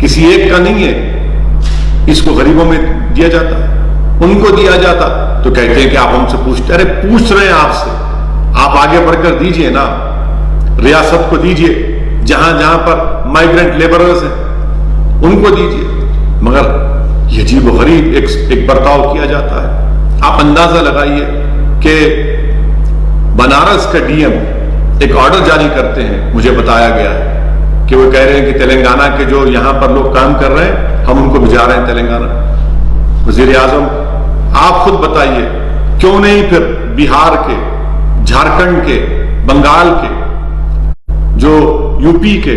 کسی ایک کا نہیں ہے، اس کو غریبوں میں دیا جاتا، ان کو دیا جاتا، تو کہتے ہیں کہ آپ ہم سے پوچھتے، ارے پوچھ رہے ہیں آپ سے، آپ آگے بڑھ کر دیجئے نا، ریاست کو دیجئے، جہاں جہاں پر مائیگرنٹ لیبررز ہیں ان کو دیجئے، مگر یہ عجیب و غریب ایک برتاؤ کیا جاتا ہے۔ آپ اندازہ لگائیے کہ بنارس کا ڈی ایم ایک آرڈر جاری کرتے ہیں، مجھے بتایا گیا ہے کہ وہ کہہ رہے ہیں کہ تلنگانہ کے جو یہاں پر لوگ کام کر رہے ہیں ہم ان کو بھجا رہے ہیں تلنگانہ۔ وزیر اعظم آپ خود بتائیے، کیوں نہیں پھر بہار کے، جھارکھنڈ کے، بنگال کے، جو یو پی کے،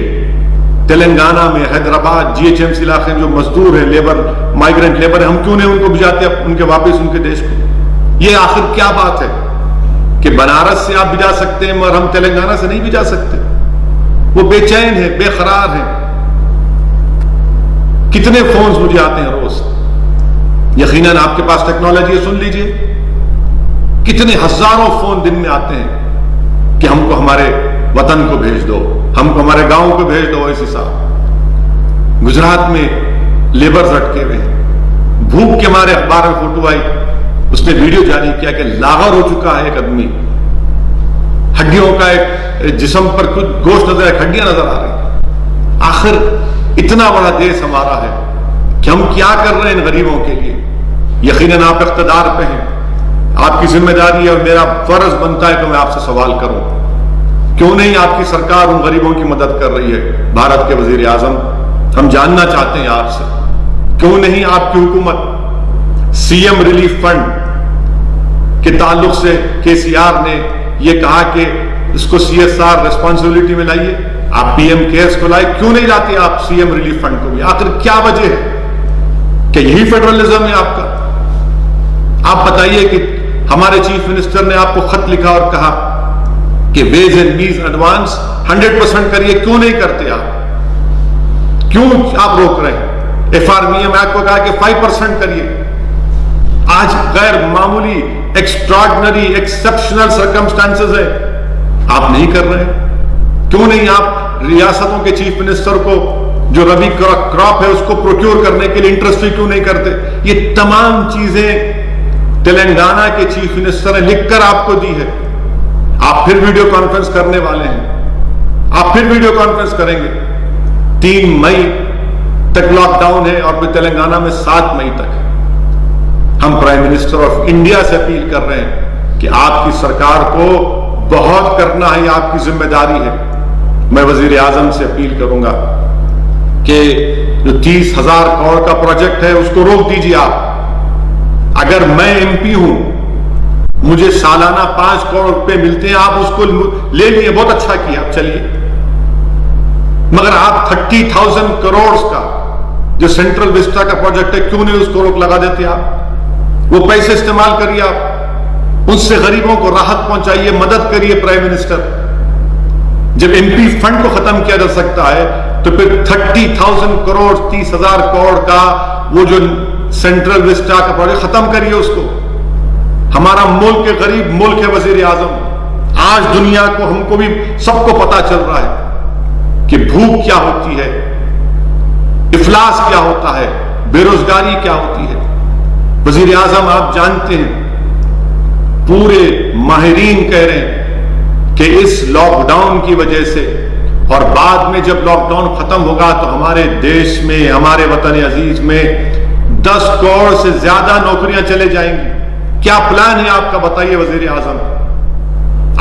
تلنگانہ میں، Hyderabad, G H M C علاقے میں جو مزدور ہیں، لیبر، مائیگرنٹ لیبر ہیں، ہم کیوں نہیں ان کو بھجاتے ان کے واپس ان کے دیش کو؟ یہ آخر کیا بات ہے کہ بنارس سے آپ بھجا سکتے ہیں مگر ہم تلنگانہ سے نہیں بھجا سکتے؟ وہ بے چین ہیں، بے قرار ہیں۔ کتنے فونز مجھے آتے ہیں روز، یقیناً آپ کے پاس ٹیکنالوجی ہے، سن لیجئے، کتنے ہزاروں فون دن میں آتے ہیں کہ ہم کو ہمارے وطن کو بھیج دو، ہم کو ہمارے گاؤں کو بھیج دو۔ ایسی صاحب گجرات میں لیبرز اٹکے ہوئے ہیں، بھوک کے مارے اخبار میں فوٹو آئی، اس نے ویڈیو جاری کیا کہ لاغر ہو چکا ہے ایک آدمی، ہڈیوں کا ایک جسم پر کچھ گوشت نظر ہے، ہڈیاں نظر آ رہی۔ آخر اتنا بڑا دیش ہمارا ہے کہ ہم کیا کر رہے ہیں ان غریبوں کے لیے؟ یقیناً آپ اقتدار پہ ہیں، آپ کی ذمہ داری ہے اور میرا فرض بنتا ہے کہ میں آپ سے سوال کروں، کیوں نہیں آپ کی سرکار ان غریبوں کی مدد کر رہی ہے؟ بھارت کے وزیر اعظم، ہم جاننا چاہتے ہیں آپ سے، کیوں نہیں آپ کی حکومت سی ایم ریلیف فنڈ کے تعلق سے کے سی آر نے یہ کہا کہ اس کو سی ایس آر ریسپانسبلٹی میں لائیے، آپ پی ایم کیئرس کو لائے، کیوں نہیں لاتے آپ سی ایم ریلیف فنڈ کو بھی؟ آخر کیا وجہ ہے؟ کہ یہی فیڈرلزم ہے آپ کا؟ آپ بتائیے کہ ہمارے چیف منسٹر نے آپ کو خط لکھا اور کہا کہ ویز اینڈ میز ایڈوانس 100% کریے، کیوں نہیں کرتے آپ؟ کیوں آپ روک رہے ہیں؟ F R B M act کو کہا کہ 5% کریے۔ آج غیر معمولی، ایکسٹراڈنری، ایکسپشنل سرکمسٹانسز ہے، آپ نہیں کر رہے ہیں؟ کیوں نہیں آپ ریاستوں کے چیف منسٹر کو جو ربی کراپ ہے اس کو پروکیور کرنے کے لیے انٹرسٹ کیوں نہیں کرتے؟ یہ تمام چیزیں تلنگانہ کے چیف منسٹر نے لکھ کر آپ کو دی ہے۔ آپ پھر ویڈیو کانفرنس کرنے والے ہیں، آپ پھر ویڈیو کانفرنس کریں گے۔ 3 مئی تک لاک ڈاؤن ہے اور پھر تلنگانہ میں 7 مئی تک۔ ہم پرائم منسٹر آف انڈیا سے اپیل کر رہے ہیں کہ آپ کی سرکار کو بہت کرنا ہے، یہ آپ کی ذمہ داری ہے۔ میں وزیر اعظم سے اپیل کروں گا کہ جو 30,000 کروڑ کا پروجیکٹ ہے اس کو روک دیجیے آپ۔ اگر میں ایم پی ہوں، مجھے سالانہ 5 کروڑ روپے ملتے ہیں، آپ اس کو لے لیے، بہت اچھا کیا، چلیے، مگر آپ 30,000 کروڑ کا جو سینٹرل وسٹا کا پروجیکٹ ہے کیوں نہیں اس کو روک لگا دیتے آپ؟ وہ پیسے استعمال کریے، آپ اس سے غریبوں کو راحت پہنچائیے، مدد کریے۔ پرائم منسٹر، جب ایم پی فنڈ کو ختم کیا جا سکتا ہے تو پھر 30,000 کروڑ 30,000 کروڑ کا وہ جو سینٹرل وسٹا کا پروجیکٹ ختم کریے اس کو۔ ہمارا ملک کے غریب ملک ہے وزیر اعظم، آج دنیا کو، ہم کو بھی سب کو پتا چل رہا ہے کہ بھوک کیا ہوتی ہے، افلاس کیا ہوتا ہے، بے روزگاری کیا ہوتی ہے۔ وزیر اعظم آپ جانتے ہیں، پورے ماہرین کہہ رہے ہیں کہ اس لاک ڈاؤن کی وجہ سے اور بعد میں جب لاک ڈاؤن ختم ہوگا تو ہمارے دیش میں، ہمارے وطن عزیز میں 10 کروڑ سے زیادہ نوکریاں چلے جائیں گی۔ کیا پلان ہے آپ کا؟ بتائیے وزیر اعظم۔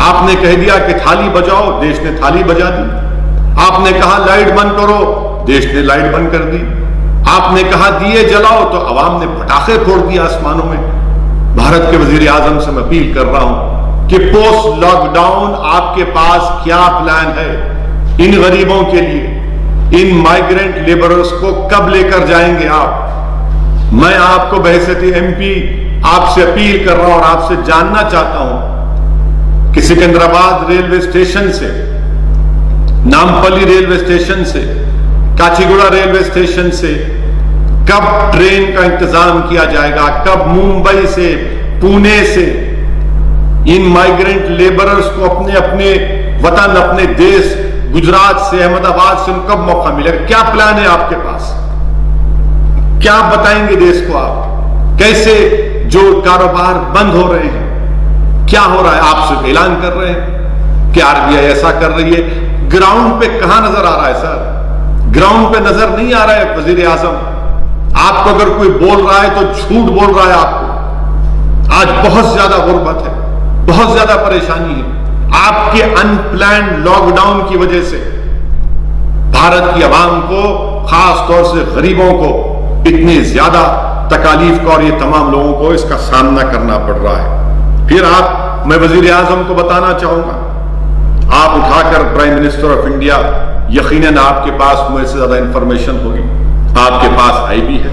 آپ نے کہہ دیا کہ تھالی بجاؤ، دیش نے تھالی بجا دی۔ آپ نے کہا لائٹ بند کرو، دیش نے لائٹ بند کر دی۔ آپ نے کہا دیے جلاؤ تو عوام نے پٹاخے پھوڑ دیا آسمانوں میں۔ بھارت کے وزیر اعظم سے میں اپیل کر رہا ہوں کہ پوسٹ لاک ڈاؤن آپ کے پاس کیا پلان ہے ان غریبوں کے لیے؟ ان مائیگرنٹ لیبررز کو کب لے کر جائیں گے آپ؟ میں آپ کو بحیثیت ایم پی آپ سے اپیل کر رہا ہوں اور آپ سے جاننا چاہتا ہوں کہ سکندرآباد ریلوے اسٹیشن سے، نامپلی ریلوے اسٹیشن سے، کاچیگوڑا ریلوے اسٹیشن سے کب ٹرین کا انتظام کیا جائے گا؟ کب ممبئی سے، پونے سے ان مائیگرنٹ لیبررز کو اپنے اپنے وطن، اپنے دیش گجرات سے، احمد آباد سے، ان کب موقع ملے گا؟ کیا پلان ہے آپ کے پاس؟ کیا بتائیں گے دیش کو آپ؟ کیسے جو کاروبار بند ہو رہے ہیں کیا ہو رہا ہے؟ آپ صرف اعلان کر رہے ہیں کہ RBI ایسا کر رہی ہے، گراؤنڈ پہ کہاں نظر آ رہا ہے سر؟ گراؤنڈ پہ نظر نہیں آ رہا ہے وزیر اعظم۔ آپ کو اگر کوئی بول رہا ہے تو جھوٹ بول رہا ہے آپ کو۔ آج بہت زیادہ غربت ہے، بہت زیادہ پریشانی ہے۔ آپ کے ان پلانڈ لاک ڈاؤن کی وجہ سے بھارت کی عوام کو، خاص طور سے غریبوں کو اتنی زیادہ تکالیف کا اور یہ تمام لوگوں کو اس کا سامنا کرنا پڑ رہا ہے۔ پھر میں وزیر اعظم کو بتانا چاہوں گا، آپ اٹھا کر پرائم منسٹر آف انڈیا، یقیناً آپ کے پاس مجھ سے زیادہ انفارمیشن ہوگی، آپ کے پاس آئی بھی ہے۔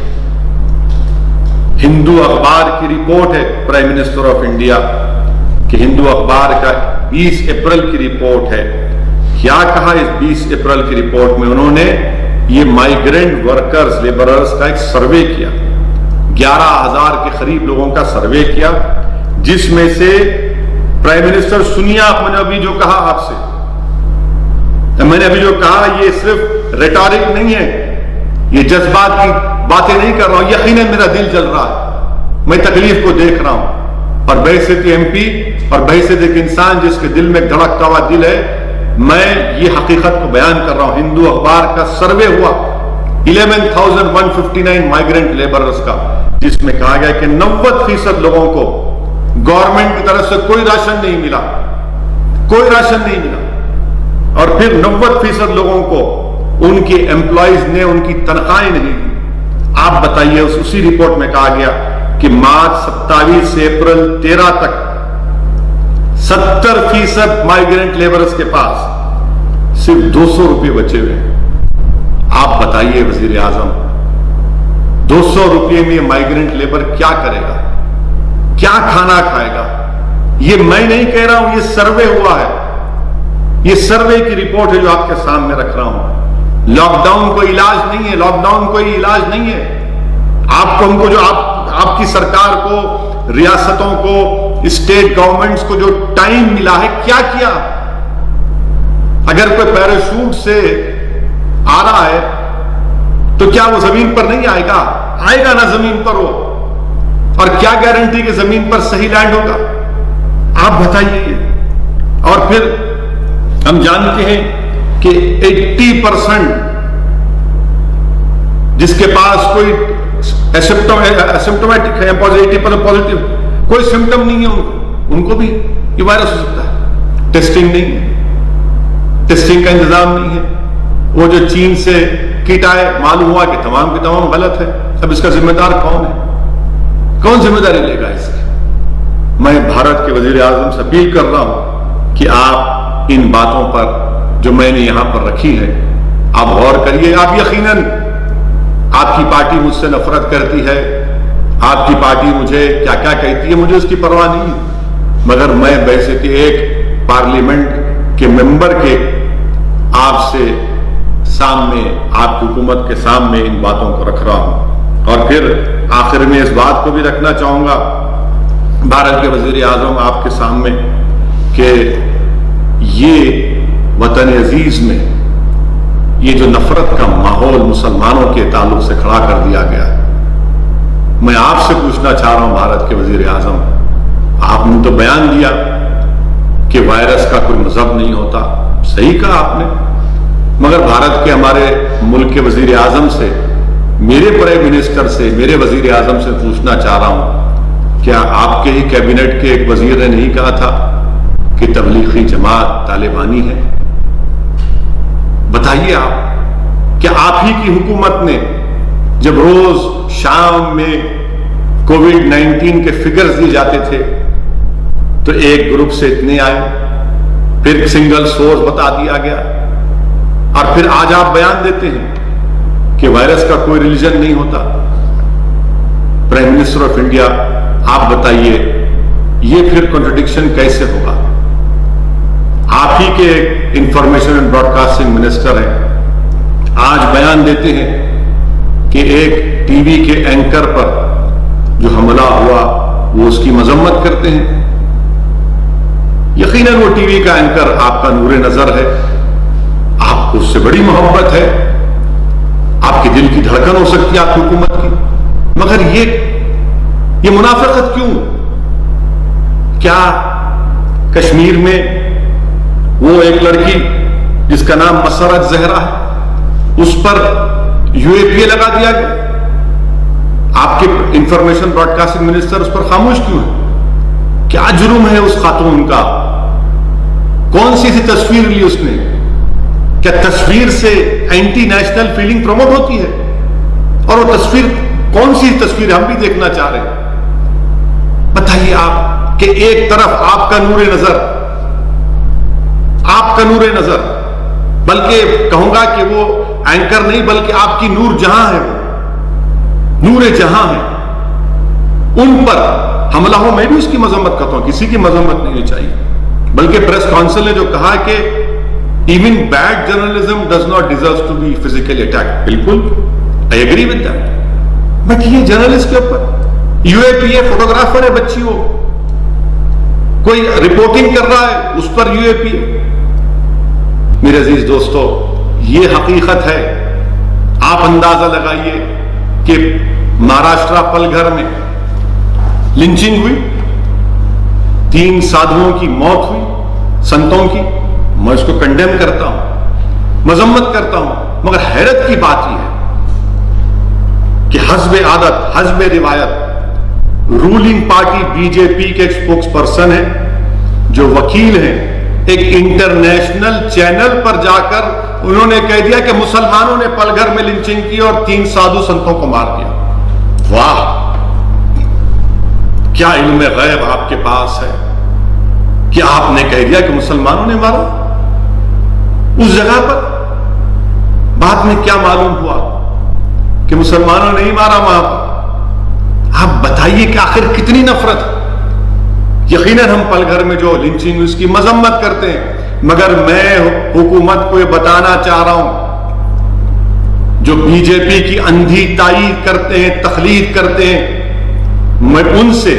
ہندو اخبار کی رپورٹ ہے پرائم منسٹر آف انڈیا کہ ہندو اخبار کا 20 اپریل کی رپورٹ ہے۔ کیا کہا اس 20 اپریل کی رپورٹ میں؟ انہوں نے یہ مائیگرنٹ ورکرز، لیبررز کا ایک سروے کیا، 11,000 کے قریب لوگوں کا سروے کیا، جس میں سے پرائم منسٹر سنیے آپ، میں نے ابھی جو کہا آپ سے، میں نے ابھی جو کہا یہ صرف ریٹورک نہیں ہے، یہ جذبات کی باتیں نہیں کر رہا ہوں، یقیناً میرا دل جل رہا ہے، میں تکلیف کو دیکھ رہا ہوں، اور بحیثیت MP اور بحیثیت ایک انسان جس کے دل میں دھڑکتا ہوا دل ہے، میں یہ حقیقت کو بیان کر رہا ہوں۔ ہندو اخبار کا سروے ہوا 11,159 مائیگرنٹ لیبررز کا، جس میں کہا گیا کہ 90% لوگوں کو گورنمنٹ کی طرف سے کوئی راشن نہیں ملا، کوئی راشن نہیں ملا، اور پھر 90% لوگوں کو ان کے امپلائیز نے ان کی تنخواہیں نہیں دی۔ آپ بتائیے، اسی رپورٹ میں کہا گیا کہ مارچ 27 سے اپریل 13 تک 70% مائیگرنٹ لیبرز کے پاس صرف 200 روپے بچے ہوئے ہیں۔ آپ بتائیے وزیر اعظم، 200 روپے میں مائیگرنٹ لیبر کیا کرے گا؟ کیا کھانا کھائے گا؟ یہ میں نہیں کہہ رہا ہوں، یہ سروے ہوا ہے، یہ سروے کی رپورٹ ہے جو آپ کے سامنے رکھ رہا ہوں۔ لاک ڈاؤن کوئی علاج نہیں ہے، لاک ڈاؤن کوئی علاج نہیں ہے۔ آپ کو ان کو جو آپ کی سرکار کو، ریاستوں کو، اسٹیٹ گورنمنٹس کو جو ٹائم ملا ہے، کیا کیا؟ اگر کوئی پیراشوٹ سے آ رہا ہے تو کیا وہ زمین پر نہیں آئے گا؟ آئے گا نا زمین پر وہ، اور کیا گارنٹی کہ زمین پر صحیح لینڈ ہوگا؟ آپ بتائیے۔ اور پھر ہم جانتے ہیں کہ 80% جس کے پاس کوئی اسمپٹومیٹک ہے، 80% پازیٹیو، کوئی سمپٹم نہیں ہے ان کو بھی یہ وائرس ہو سکتا ہے۔ ٹیسٹنگ نہیں ہے، ٹیسٹنگ کا انتظام نہیں ہے۔ وہ جو چین سے کٹ آئے، معلوم ہوا کہ تمام کے تمام غلط ہے۔ اب اس کا ذمہ دار کون ہے؟ کون ذمہ داری لے گا اس کی؟ میں بھارت کے وزیر اعظم سے اپیل کر رہا ہوں کہ آپ ان باتوں پر جو میں نے یہاں پر رکھی ہے آپ غور کریے۔ آپ یقیناً، آپ کی پارٹی مجھ سے نفرت کرتی ہے، آپ کی پارٹی مجھے کیا کیا کہتی ہے، مجھے اس کی پرواہ نہیں ہے، مگر میں ویسے کہ ایک پارلیمنٹ کے ممبر کے آپ سے سامنے، آپ کی حکومت کے سامنے ان باتوں کو رکھ رہا ہوں۔ اور پھر آخر میں اس بات کو بھی رکھنا چاہوں گا بھارت کے وزیر اعظم آپ کے سامنے کہ یہ وطن عزیز میں یہ جو نفرت کا ماحول مسلمانوں کے تعلق سے کھڑا کر دیا گیا، میں آپ سے پوچھنا چاہ رہا ہوں بھارت کے وزیر اعظم، آپ نے تو بیان دیا کہ وائرس کا کوئی مذہب نہیں ہوتا، صحیح کہا آپ نے، مگر بھارت کے ہمارے ملک کے وزیر اعظم سے، میرے پرائم منسٹر سے، میرے وزیر اعظم سے پوچھنا چاہ رہا ہوں، کیا آپ کے ہی کیبنٹ کے ایک وزیر نے نہیں کہا تھا کہ تبلیغی جماعت طالبانی ہے؟ بتائیے آپ، کیا آپ ہی کی حکومت نے جب روز شام میں کووڈ-19 کے فگرز دی جاتے تھے تو ایک گروپ سے اتنے آئے، پھر سنگل سورس بتا دیا گیا، اور پھر آج آپ بیان دیتے ہیں کہ وائرس کا کوئی ریلیجن نہیں ہوتا؟ پرائم منسٹر آف انڈیا، آپ بتائیے یہ پھر کنٹرڈکشن کیسے ہوگا؟ آپ ہی کے information and broadcasting minister ہیں، آج بیان دیتے ہیں کہ ایک ٹی وی کے اینکر پر جو حملہ ہوا وہ اس کی مذمت کرتے ہیں۔ یقیناً وہ ٹی وی کا اینکر آپ کا نور نظر ہے، آپ کو اس سے بڑی محبت ہے، آپ کے دل کی دھڑکن ہو سکتی ہے آپ کی حکومت کی، مگر یہ منافقت کیوں؟ کیا کشمیر میں وہ ایک لڑکی جس کا نام مسرت زہرا ہے، اس پر UAPA لگا دیا گیا؟ آپ کے انفارمیشن براڈ کاسٹنگ منسٹر اس پر خاموش کیوں ہے؟ کیا جرم ہے اس خاتون کا؟ کون سی تصویر لی اس نے؟ کیا تصویر سے اینٹی نیشنل فیلنگ پروموٹ ہوتی ہے؟ اور وہ تصویر کون سی تصویر ہم بھی دیکھنا چاہ رہے ہیں؟ بتائیے آپ کہ ایک طرف آپ کا نور نظر، بلکہ کہوں گا کہ وہ اینکر نہیں بلکہ آپ کی نور جہاں ہے، نور جہاں ہے، ان پر حملہ ہو۔ میں بھی اس کی مذمت کرتا ہوں، کسی کی مذمت نہیں چاہیے، بلکہ پریس کونسل نے جو کہا کہ even bad journalism does not deserve to be physically attack, بالکل I agree with that, but یہ جرنلسٹ کے اوپر UAPA فوٹوگرافر ہے بچی، وہ کوئی رپورٹنگ کر رہا ہے اس پر UAPA۔ میرے عزیز دوستو، یہ حقیقت ہے۔ آپ اندازہ لگائیے کہ مہاراشٹرا پلگھر میں لنچنگ ہوئی، 3 سادھوؤں کی موت ہوئی، سنتوں کی۔ میں اس کو کنڈیم کرتا ہوں، مذمت کرتا ہوں، مگر حیرت کی بات یہ ہے کہ حسب عادت، حسب روایت، رولنگ پارٹی BJP کے ایک سپوکس پرسن ہیں جو وکیل ہیں، ایک انٹرنیشنل چینل پر جا کر انہوں نے کہہ دیا کہ مسلمانوں نے پلگھر میں لنچنگ کی اور 3 سادھو سنتوں کو مار دیا۔ واہ، کیا علم غیب آپ کے پاس ہے کہ آپ نے کہہ دیا کہ مسلمانوں نے مارا اس جگہ پر؟ بعد میں کیا معلوم ہوا کہ مسلمانوں نے نہیں مارا وہاں پر۔ آپ بتائیے کہ آخر کتنی نفرت ہے۔ یقیناً ہم پلگھر میں جو لنچنگ اس کی مذمت کرتے ہیں، مگر میں حکومت کو یہ بتانا چاہ رہا ہوں، جو BJP کی اندھی تائید کرتے ہیں، تقلید کرتے ہیں، میں ان سے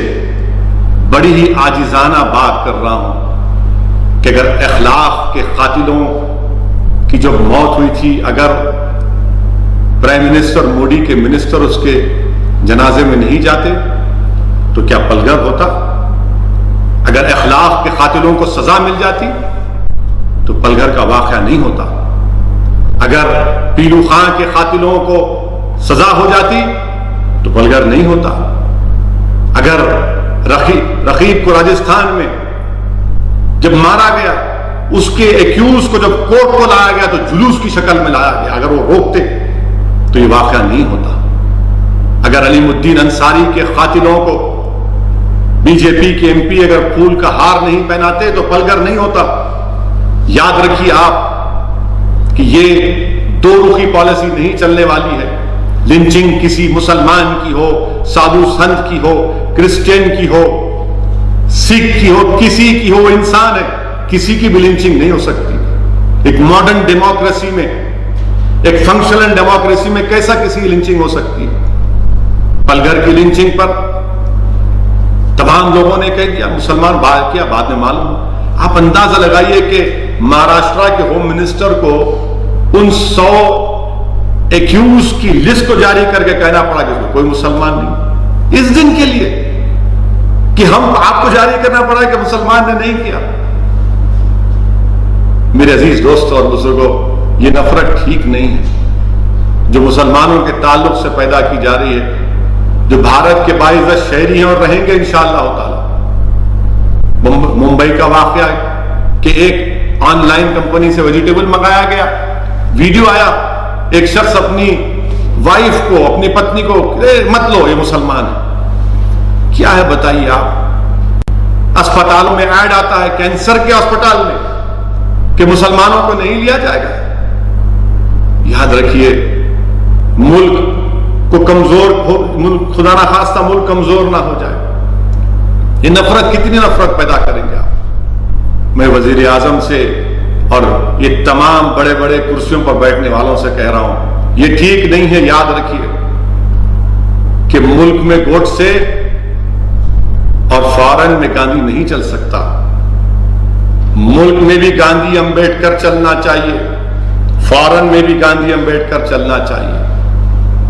بڑی ہی عاجزانہ بات کر رہا ہوں کہ اگر اخلاق کے قاتلوں کی جو موت ہوئی تھی، اگر پرائم منسٹر مودی کے منسٹر اس کے جنازے میں نہیں جاتے تو کیا پلگھر ہوتا؟ اگر اخلاق کے قاتلوں کو سزا مل جاتی تو پلگھر کا واقعہ نہیں ہوتا۔ اگر پیلو خان کے قاتلوں کو سزا ہو جاتی تو پلگھر نہیں ہوتا۔ اگر رقیب کو راجستھان میں جب مارا گیا، اس کے ایکیوز کو جب کورٹ کو لایا گیا تو جلوس کی شکل میں لایا گیا، اگر وہ روکتے تو یہ واقعہ نہیں ہوتا۔ اگر علیم الدین انصاری کے قاتلوں کو BJP کے MP اگر پھول کا ہار نہیں پہناتے تو پلگھر نہیں ہوتا۔ یاد رکھیے آپ کہ یہ 2 رخی پالیسی نہیں چلنے والی ہے۔ لنچنگ کسی مسلمان کی ہو، سادھو سنت کی ہو، کرسچین کی ہو، سکھ کی ہو، کسی کی ہو، انسان ہے، کسی کی بھی لنچنگ نہیں ہو سکتی۔ ایک ماڈرن ڈیموکریسی میں، ایک فنکشنل ڈیموکریسی میں کیسا کسی کی لنچنگ ہو سکتی ہے؟ پلگھر کی لنچنگ پر تمام لوگوں نے کہہ دیا مسلمان بات کیا، بعد میں معلوم۔ آپ اندازہ لگائیے کہ مہاراشٹرا کے ہوم منسٹر کو ان 100 ایکیوز کی لسٹ کو جاری کر کے کہنا پڑا کہ کوئی مسلمان نہیں، اس دن کے لیے کہ ہم آپ کو جاری کرنا پڑا کہ مسلمان نے نہیں کیا۔ میرے عزیز دوستوں اور بزرگوں، یہ نفرت ٹھیک نہیں ہے جو مسلمانوں کے تعلق سے پیدا کی جا رہی ہے، جو بھارت کے باعزت شہری ہیں اور رہیں گے انشاءاللہ تعالی۔ ممبئی کا واقعہ ہے کہ ایک آن لائن کمپنی سے ویجیٹیبل منگایا گیا، ویڈیو آیا، ایک شخص اپنی وائف کو، اپنی پتنی کو مت لو یہ مسلمان ہے۔ کیا ہے بتائیے آپ؟ اسپتالوں میں ایڈ آتا ہے کینسر کے اسپتال میں کہ مسلمانوں کو نہیں لیا جائے گا۔ یاد رکھیے، ملک کو کمزور ہو، خدا نہ خواستہ ملک کمزور نہ ہو جائے۔ یہ نفرت کتنی نفرت پیدا کریں گے آپ؟ میں وزیر اعظم سے اور یہ تمام بڑے بڑے کرسیوں پر بیٹھنے والوں سے کہہ رہا ہوں، یہ ٹھیک نہیں ہے۔ یاد رکھیے کہ ملک میں گوٹ سے اور فارن میں گاندھی نہیں چل سکتا۔ ملک میں بھی گاندھی امبیڈکر چلنا چاہیے، فارن میں بھی گاندھی امبیڈکر چلنا چاہیے۔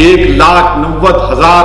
1,90,000